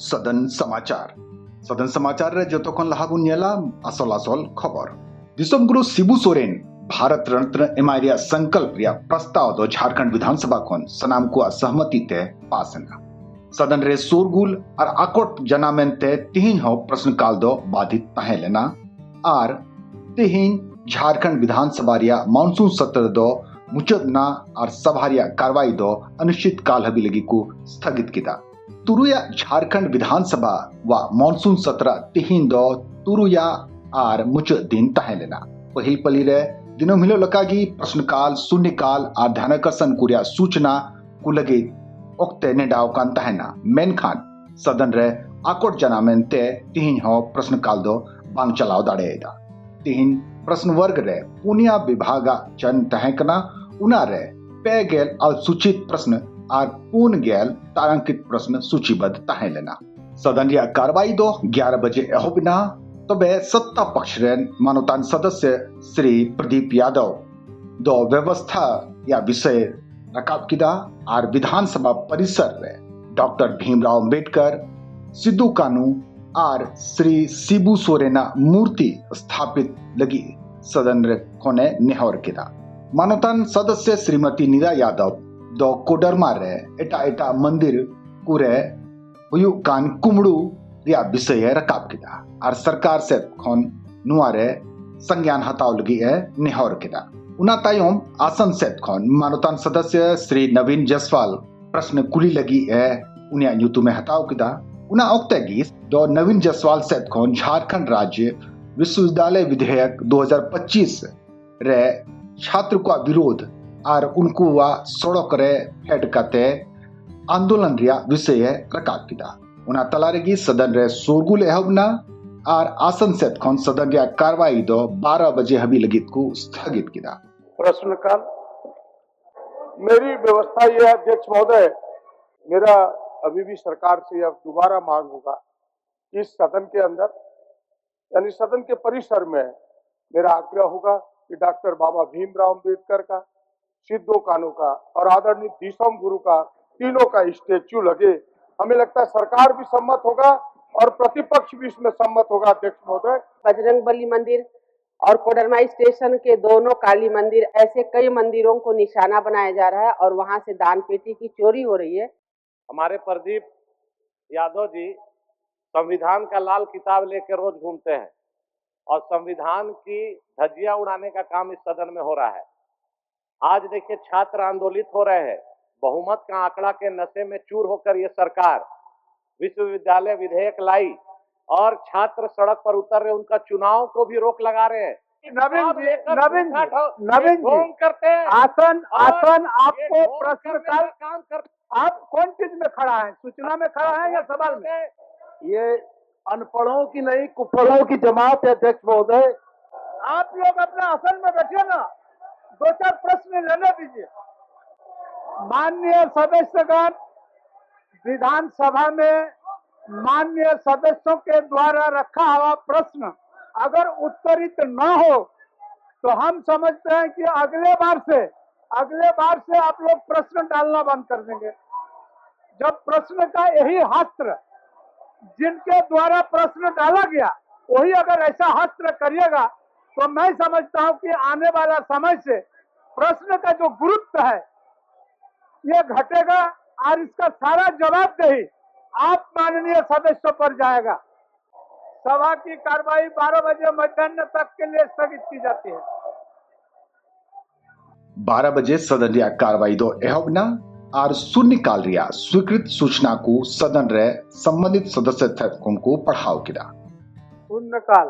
सदन समाचार रे जतोखन लाहाबुन नेला आसल खबर दिसम गुरु शिबू सोरेन भारत रत्न एमारिया संकल्प रिया प्रस्ताव दो झारखंड विधानसभा खन सनाम को सहमति ते पास है सदन रे शोरगुल और आकोट जनामेन ते तिहिन हो प्रश्नकाल दो बाधित तहे लेना और तिहिन झारखंड विधानसभा रिया मानसून सत्र दो मुचदना और सभा रिया कार्रवाई दो अनिश्चित काल हबी लगी को स्थगित किया तुरुया झारखंड विधानसभा व मानसून सत्र तिहिन दो तुरुया और मुचद दिन तहे लेना पहिल पली रे दिनों मिलो लकागी प्रश्नकाल शून्यकाल और ध्यानाकर्षण कुरिया सूचना को लगे ओक्ते ने डावकान तहेना मेनखान सदन रे आकोट जनामेन ते तिहिन हो प्रश्नकाल दो बांग चलाव दाड़ेदा तिहिन प्रश्न वर्ग रे पुनिया विभागा चन तहेकना उना रे पे गेल सूचित प्रश्न और पूर्ण गेल तारांकित प्रश्न सूचीबद्ध तहे लेना सदन या कार्रवाई दो 11 बजे एहोबिना तबे सत्ता पक्ष रे मानवतान सदस्य श्री प्रदीप यादव दो व्यवस्था या विषय रकाब किदा और विधानसभा परिसर रे डॉक्टर भीमराव अंबेडकर सिद्धू कानू और श्री शिबू सोरेना मूर्ति स्थापित लगी सदन रे कोने नेहर किदा मानवतान सदस्य श्रीमती नीरा यादव दो कोडरमा रे एटा मंदिर कुरे हुयु कान कुमड़ू रिया विषय रकाब किदा और सरकार से खन नुआरे संज्ञान हताव लगी है नेहर किदा उना तायम आसन से खन मानवतान सदस्य श्री नवीन जसवाल प्रश्न कुली लगी है उन्या यूतु में हताव किदा उना ओक्तेगी दो नवीन जसवाल से खन झारखंड राज्य विश्वविद्यालय विधेयक 2025 रे छात्र का विरोध और उनको वा सड़क रे हेड कते आंदोलन रिया विषय रकाब किदा उना तलारेगी सदन रे शोरगुल एहबना और आसन से खन सदन रिया कार्रवाई दो 12 बजे हबी लगित को स्थगित किदा प्रश्नकाल मेरी व्यवस्था यह अध्यक्ष महोदय मेरा अभी भी सरकार से यह दोबारा मांग होगा इस सदन के अंदर यानी सदन के परिसर में मेरा आग्रह होगा कि डॉक्टर बाबा भीमराव अंबेडकर का सिद्धू कानू का और आदरणीय दिसम गुरु का तीनों का स्टेच्यू लगे। हमें लगता है सरकार भी सम्मत होगा और प्रतिपक्ष भी इसमें सम्मत होगा अध्यक्ष महोदय। बजरंगबली मंदिर और कोडरमा स्टेशन के दोनों काली मंदिर ऐसे कई मंदिरों को निशाना बनाया जा रहा है और वहां से दान पेटी की चोरी हो रही है। हमारे प्रदीप यादव जी संविधान का लाल किताब लेकर रोज घूमते हैं और संविधान की धज्जियां उड़ाने का काम इस सदन में हो रहा है। आज देखिए छात्र आंदोलित हो रहे हैं, बहुमत का आंकड़ा के नशे में चूर होकर ये सरकार विश्वविद्यालय विधेयक लाई और छात्र सड़क पर उतर रहे, उनका चुनाव को भी रोक लगा रहे हैं। नवीन जी करते हैं आसन आपको प्रश्नकाल काम कर आप कौन चीज में खड़ा है, सूचना में खड़ा है या सवाल में? ये अनपढ़ों की नहीं कुफड़ों की जमात है अध्यक्ष महोदय। आप लोग अपने आसन में बैठे ना, 2-4 प्रश्न लेने दीजिए। माननीय सदस्यगण विधानसभा में माननीय सदस्यों के द्वारा रखा हुआ प्रश्न अगर उत्तरित न हो तो हम समझते हैं कि अगले बार से आप लोग प्रश्न डालना बंद कर देंगे। जब प्रश्न का यही हस्त्र जिनके द्वारा प्रश्न डाला गया वही अगर ऐसा हस्त्र करिएगा तो मैं समझता हूं कि आने वाला समय से प्रश्न का जो गुरुत्व है ये घटेगा और इसका सारा जवाबदेही आप माननीय सदस्यों पर जाएगा। सभा की कार्रवाई 12 बजे मध्याह्न तक के लिए स्थगित की जाती है। 12 बजे सदन रिया कार्रवाई दो एहोबना और शून्यकाल रिया स्वीकृत सूचना को सदन रे संबंधित सदस्य को पढ़ाओ किया। शून्यकाल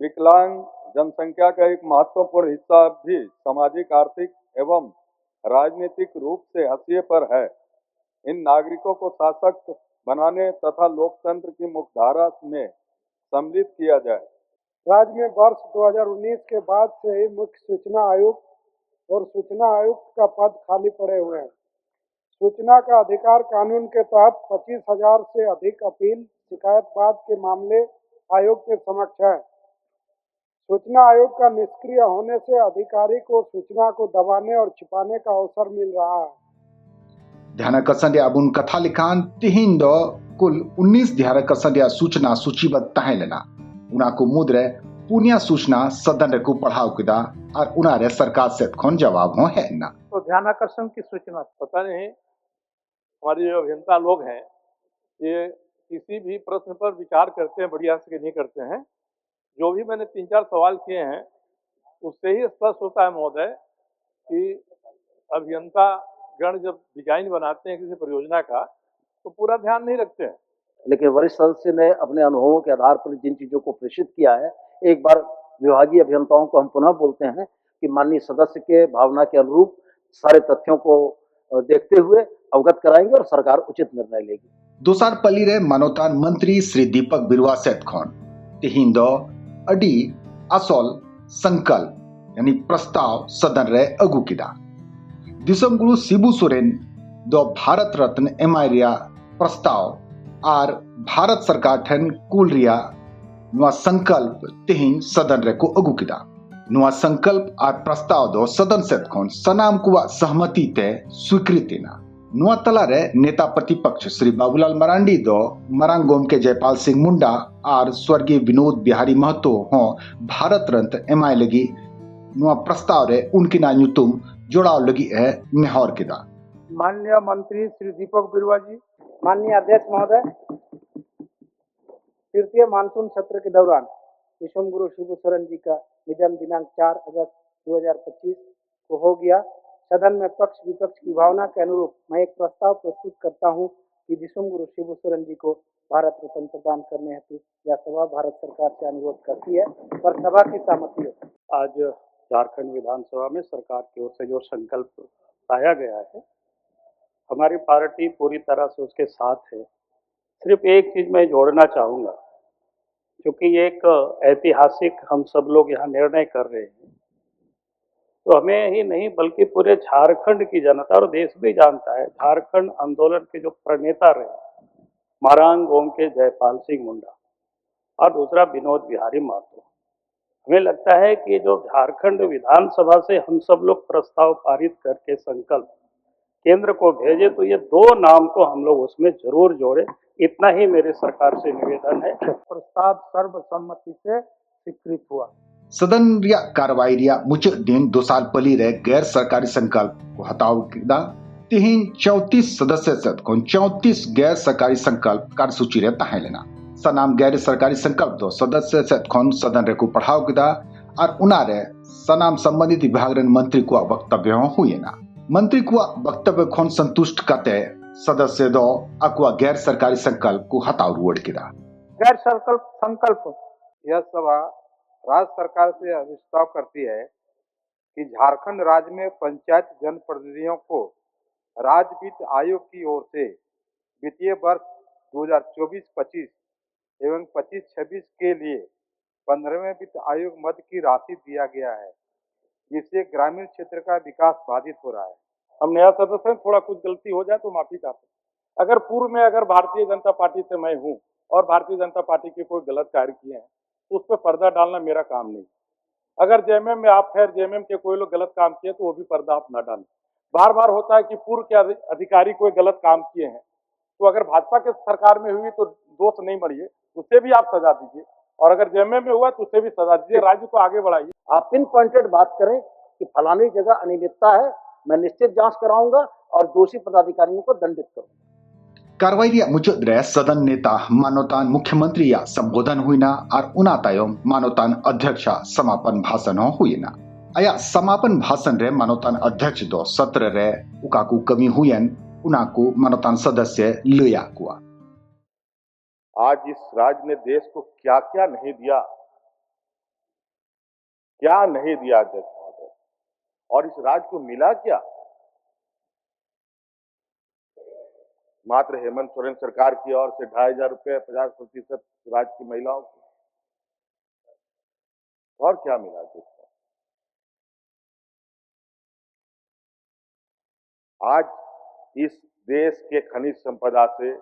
विकलांग जनसंख्या का एक महत्वपूर्ण हिस्सा भी सामाजिक आर्थिक एवं राजनीतिक रूप से हाशिए पर है। इन नागरिकों को सशक्त बनाने तथा लोकतंत्र की मुख्यधारा में सम्मिलित किया जाए। राज्य में वर्ष 2019 के बाद से ही मुख्य सूचना आयुक्त और सूचना आयुक्त का पद खाली पड़े हुए हैं। सूचना का अधिकार कानून के तहत 25,000 से अधिक अपील शिकायत के मामले आयोग के समक्ष है। सूचना आयोग का निष्क्रिय होने से अधिकारी को सूचना को दबाने और छिपाने का अवसर मिल रहा है। ध्यानाकर्षण अबुन कथा लिखान तिहिन दो कुल 19 ध्यान कसंडिया सूचना सूचीबद्ध तहे लेना उना को मुद्रे पुनिया सूचना सदन को पढ़ाव किदा और उनारे सरकार से खोन जवाब हो है ना तो ध्यानाकर्षण की सूचना पता नहीं हमारे जो अभियंता लोग हैं ये किसी भी प्रश्न पर विचार करते हैं, बढ़िया से नहीं करते हैं। जो भी मैंने 3-4 सवाल किए हैं उससे ही स्पष्ट होता है महोदय कि अभियंता गण जब डिजाइन बनाते हैं किसी परियोजना का तो पूरा ध्यान नहीं रखते हैं। लेकिन वरिष्ठ सदस्य ने अपने अनुभवों के आधार पर जिन चीजों को प्रेषित किया है, एक बार विभागीय अभियंताओं को हम पुनः बोलते हैं कि माननीय सदस्य के भावना के अनुरूप सारे तथ्यों को देखते हुए अवगत कराएंगे और सरकार उचित निर्णय लेगी। दोसारपल्ली रे मनोतान मंत्री श्री दीपक बिरुवा सेठ खोन तिहिंदो अडी असोल संकल्प यानी प्रस्ताव सदन रे अगु किदा दिसम गुरु शिबू सोरेन दो भारत रत्न एमायरिया प्रस्ताव और भारत सरकार ठन कुल रिया नुआ संकल्प तिहिन सदन रे को अगु किदा नुआ संकल्प और प्रस्ताव दो सदन से खोन सनाम कुआ सहमति ते स्वीकृति ना नुआ तला रे नेता प्रतिपक्ष श्री बाबूलाल मरांडी दो मरांगोम के जयपाल सिंह मुंडा और स्वर्गीय विनोद बिहारी महतो हो भारत रत्न एमआई लगी नुआ प्रस्ताव रे उनकी ना तुम जोड़ाव लगी है नेहौर किदा माननीय मंत्री श्री दीपक बिरुवा जी, माननीय अध्यक्ष महोदय, तृतीय मानसून सत्र के दौरान विश्व गुरु शिबू सोरेन जी का निधन दिनांक 4 अगस्त 2025 को हो गया। सदन में पक्ष विपक्ष की भावना के अनुरूप मैं एक प्रस्ताव प्रस्तुत करता हूं कि विश्व गुरु शिबू सोरेन जी को भारत रत्न प्रदान करने हेतु यह सभा भारत सरकार से अनुरोध करती है पर सभा की सहमति है। आज झारखंड विधानसभा में सरकार की ओर से जो संकल्प लाया गया है, हमारी पार्टी पूरी तरह से उसके साथ है। सिर्फ एक चीज मैं जोड़ना चाहूँगा, क्योंकि ये एक ऐतिहासिक हम सब लोग यहाँ निर्णय कर रहे हैं, तो हमें ही नहीं बल्कि पूरे झारखंड की जनता और देश भी जानता है, झारखंड आंदोलन के जो प्रणेता रहे मारांग गोम के जयपाल सिंह मुंडा और दूसरा विनोद बिहारी महतो। हमें लगता है कि जो झारखंड विधानसभा से हम सब लोग प्रस्ताव पारित करके संकल्प केंद्र को भेजे तो ये दो नाम को हम लोग उसमें जरूर जोड़े। इतना ही मेरे सरकार से निवेदन है। प्रस्ताव सर्वसम्मति से स्वीकृत हुआ। सदन रिया कार्रवाई रिया मुझे दिन 2 साल पली रे गैर सरकारी संकल्प को हटाव किदा तिहिन 34 सदस्य सद को 34 गैर सरकारी संकल्प कार्यसूची रे तहे लेना सनाम गैर सरकारी संकल्प दो सदस्य सद खोन सदन रे को पढ़ाव किदा और उनारे सनाम संबंधित विभाग रे मंत्री को वक्तव्य हुए ना मंत्री को वक्तव्य खोन संतुष्ट करते सदस्य दो अक्वा गैर सरकारी संकल्प को हटाव रुवड़ किदा गैर संकल्प यह सभा राज्य सरकार से प्रस्ताव करती है कि झारखंड राज्य में पंचायत जनप्रतिनिधियों को राज्य वित्त आयोग की ओर से वित्तीय वर्ष 2024-25 एवं 25-26 के लिए 15वें वित्त आयोग मद की राशि दिया गया है, जिससे ग्रामीण क्षेत्र का विकास बाधित हो रहा है। हम नया सदस्य हैं, थोड़ा कुछ गलती हो जाए तो माफी चाहते हैं। अगर पूर्व में अगर भारतीय जनता पार्टी से मैं हूं और भारतीय जनता पार्टी के कोई गलत कार्य किए हैं तो उस पर पर्दा डालना मेरा काम नहीं। अगर जेएमएम में आप खैर जेएमएम के कोई लोग गलत काम किए तो वो भी पर्दा आप न डालें। बार बार होता है कि पूर्व के अधिकारी कोई गलत काम किए हैं तो अगर भाजपा के सरकार में हुई तो दोष नहीं बढ़िए, उससे भी आप सजा दीजिए, और अगर जेएमएम में हुआ तो उससे भी सजा दीजिए, राज्य को आगे बढ़ाइए। आप पिन पॉइंटेड बात करें कि फलानी जगह अनियमितता है, मैं निश्चित जांच कराऊंगा और दोषी पदाधिकारियों को दंडित करूंगा। कार्रवाई रिया मुजद्रे सदन नेता मानोतान मुख्यमंत्री या संबोधन हुईना और उनातायम मानोतान अध्यक्ष समापन भाषण हुईना आया समापन भाषण रे मानोतान अध्यक्ष दो सत्र रे उकाकू कमी हुयन उनाकू मानोतान सदस्य लिया कुआ। आज इस राज्य ने देश को क्या क्या नहीं दिया, क्या नहीं दिया अध्यक्ष महोदय, और इस राज्य को मिला क्या? मात्र हेमंत सोरेन सरकार की ओर से 2,500 रुपए 50% राज्य की महिलाओं को, और क्या मिला देश को? आज इस देश के खनिज संपदा से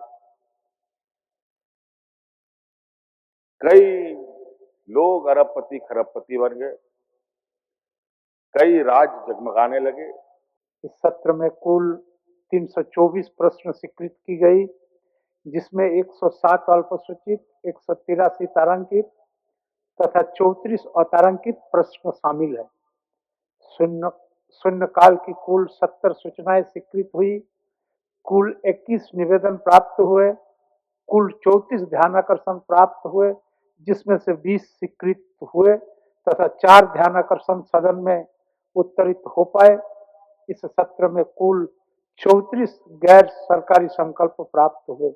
कई लोग अरबपति खरबपति बन गए, कई राज्य जगमगाने लगे। इस सत्र में कुल 324 प्रश्न स्वीकृत की गई। जिसमें 107 अल्पसूचित, 183 तारांकित तथा 34 अतारांकित प्रश्न शामिल है। शून्यकाल की कुल 70 सूचनाएं स्वीकृत हुई, कुल 21 निवेदन प्राप्त हुए, कुल 34 ध्यानाकर्षण प्राप्त हुए, जिसमें से 20 स्वीकृत हुए तथा 4 ध्यानाकर्षण सदन में उत्तरित हो पाए। इस सत्र में कुल 34 गैर सरकारी संकल्प प्राप्त हुए।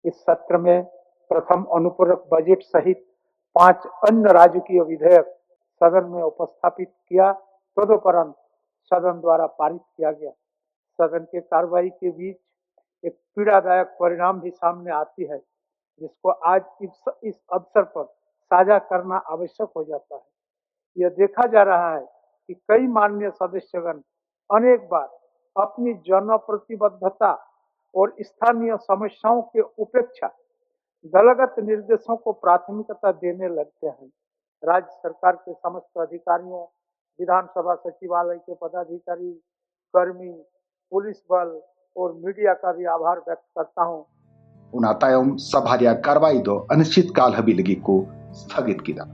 इस सत्र में प्रथम अनुपूरक बजट सहित 5 अन्य राजकीय विधेयक सदन में उपस्थापित किया, तदुपरांत सदन द्वारा पारित किया गया। सदन के कार्रवाई के बीच एक पीड़ादायक परिणाम भी सामने आती है, जिसको आज इस अवसर पर साझा करना आवश्यक हो जाता है। यह देखा जा रहा है कि कई माननीय सदस्यगण अनेक बार अपनी जनप्रतिबद्धता और स्थानीय समस्याओं के उपेक्षा दलगत निर्देशों को प्राथमिकता देने लगते हैं। राज्य सरकार के समस्त अधिकारियों, विधानसभा सचिवालय के पदाधिकारी, कर्मी, पुलिस बल और मीडिया का भी आभार व्यक्त करता हूं। उनातायम सभार्या कारवाई दो अनिश्चित काल हबीलगी को स्थगित किया।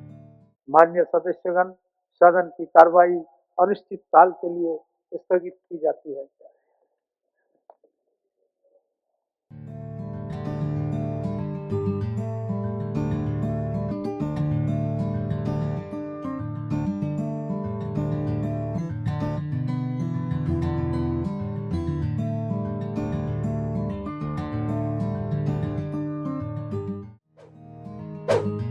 माननीय सदस्यगण, सदन की कार्रवाई अनिश्चित काल के लिए स्थगित की जाती है। you